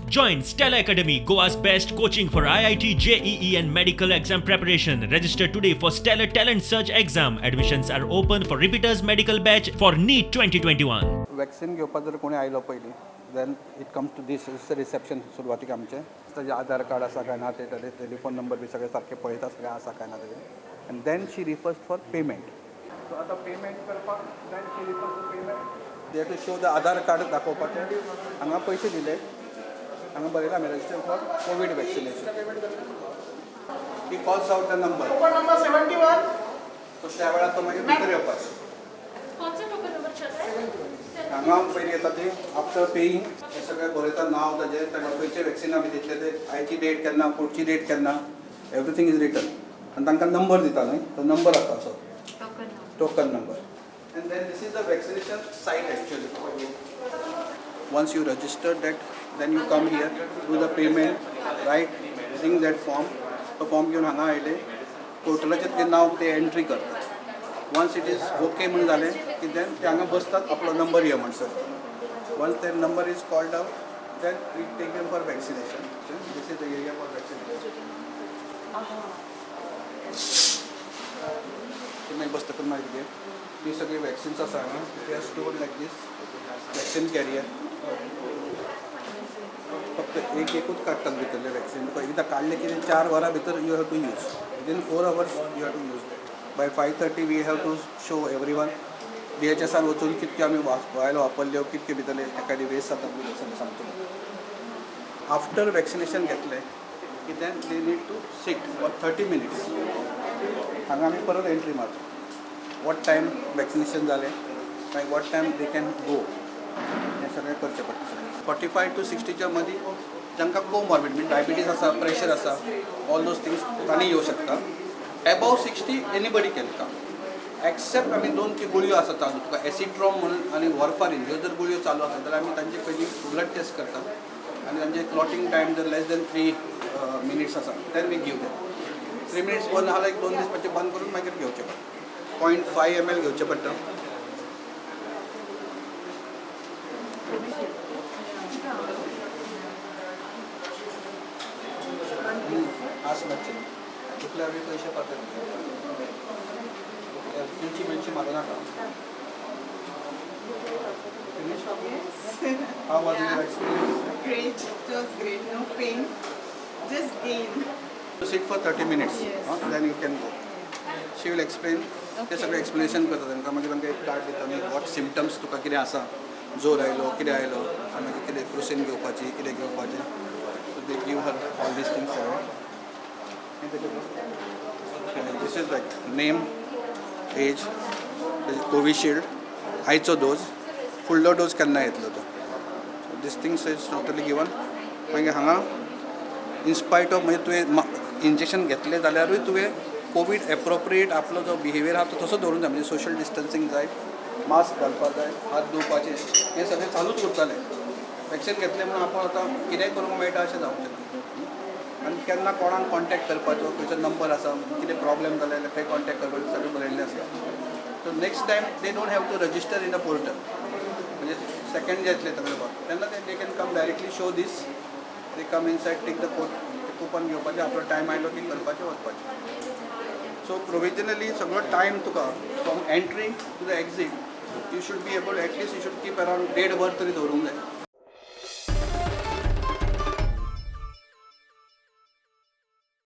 Join Stella Academy, Goa's best coaching for IIT, JEE and medical exam preparation. Register today for Stellar Talent Search exam. Admissions are open for repeaters medical batch for NEET 2021. Vaccine घेवपाक जर कोणी आयलो पयलीं then it comes to this is the reception सुरवातीक आमचें ताजें आधार card आसा काय ना तेजे टेलिफोन नंबर बी सगळें सारकें पळयता सगळें आसा काय ना तेजें आनी then she refers for payment. So आतां पेमेंट करपाक then she refers to payment they to show the Aadhaar card दाखोवपाचें. हांगा पयशे दिले, हांगा बरयलां आमी register for Covid vaccination. He calls out the number number 71. So त्या वेळार तो मागीर भितर येवपाचो. हांगा पयलीं येता ती आफ्टर पेईंग हें सगळें बरयता नांव ताजें ताका खंयचे वॅक्सिना बी दितले ते आयची डेट केन्ना पुढची डेट केन्ना एवरीथींग इज रिटन आनी तांकां नंबर दिता न्हय तो नंबर आसा असो token number. And then this is the vaccination site actually. Once you register that then you come here do the payment right filling that form. तो form घेवन हांगा आयले पोर्टलाचेर तुजें नांव ते एंट्री करता. वन्स इट इज ओके म्हणून जालें की देन ते हांगा बसतात आपलो नंबर यो म्हणसर. Once there number is called out then we take them for vaccination. This is the area for vaccination. मागीर बसतकच मागीर कितें ही सगळी वॅक्सिन्स आसा हांगा ते आर स्टोर्ड लायक दीस वॅक्सिन कॅरियर. फक्त एकूच काडटात भितरले वॅक्सिन. तुका एकदां काडले की 4 वरां भितर you have to use. Within 4 hours you have to use. Bye 5:30 we have to show everyone. DHSान वचून कितके आमी बायलो वापरल्यो कितके भितरले एखादी वेस्ट जाता बी सगळें सांगतलो. आफ्टर वॅक्सिनेशन घेतले की then they need to sit for 30 minutes. हांगा आमी परत एंट्री मारता. वॉट टायम वॅक्सिनेशन जालें मागीर what time they can go हें सगळें करचें पडटा. 45 to 60च्या मदीं जांकां कोमॉर्बिड म्हणजे डायबिटीज आसा प्रेशर आसा ऑल दोज थिंग्स तांणी येवं शकता. Above 60 anybody can come except आमी 2 गुळयो आसा चालू तुका एसिट्रॉम म्हणून आनी वॉरफारीन ह्यो जर गुळयो चालू आसा जाल्यार आमी तांचे पयलीं ब्लड टेस्ट करतात आनी तांचे क्लॉटिंग टायम जर लेस दॅन 3 minutes आसा then we give them. 3 minutes बंद जाल्यार एक 2 दीस मातशें बंद करून मागीर घेवचें पडटा. 0.5 ml घेवचें पडटा. आस मातशें दुखल्या बी पयशे पावतात. तुमची मनशी म्हाका नाका. How was your experience? Great, it was great. No pain, just gain. Sit for 30 minutes. Yes. Then you can go. She will explain. ते सगळें एक्सप्लेनेशन करता तांकां. मागीर तांकां एक कार्ड दिता आमी वॉट सिमटम्स तुका कितें आसा जोर आयलो कितें आयलो आनी मागीर कितें क्रुसीन घेवपाची कितें घेवपाचें. So they give her all these things सगळे. दिस is like name age Covishield आयचो डोज फुडलो डोज केन्ना येतलो तो. These things is totally given. मागीर हांगा इन्स्पायट ऑफ म्हणजे तुवें इंजेक्शन घेतलें जाल्यारूय तुवें कोवीड एप्रोप्रिएट आपलो जो बिहेवियर आहा तो तसो दवरूंक जाय. म्हणजे सोशल डिस्टन्सींग जाय, मास्क घालपाक जाय, हात धुवपाचे हें सगळें चालूच उरतालें. वॅक्सिन घेतलें म्हणून आपण आतां कितेंय करूंक मेळटा अशें जावचें ना. आनी केन्ना कोणाक कॉन्टॅक्ट करपाचो खंयचो नंबर आसा कितें प्रॉब्लेम जाले जाल्यार खंय कॉन्टॅक्ट करपाचें सगळें बरयल्लें आसा. So next time they don't have to register in the portal. म्हणजे सेकंड जे येतले तकलेबाद तेन्ना they can come directly show these. They come inside take the coupon घेवपाचें आपलो टायम आयलो की करपाचें वचपाचें. सो प्रोविजनली सगळो टायम तुका from entry to the exit you should be able at least you should keep around 1.5 वर तरी दवरूंक जाय.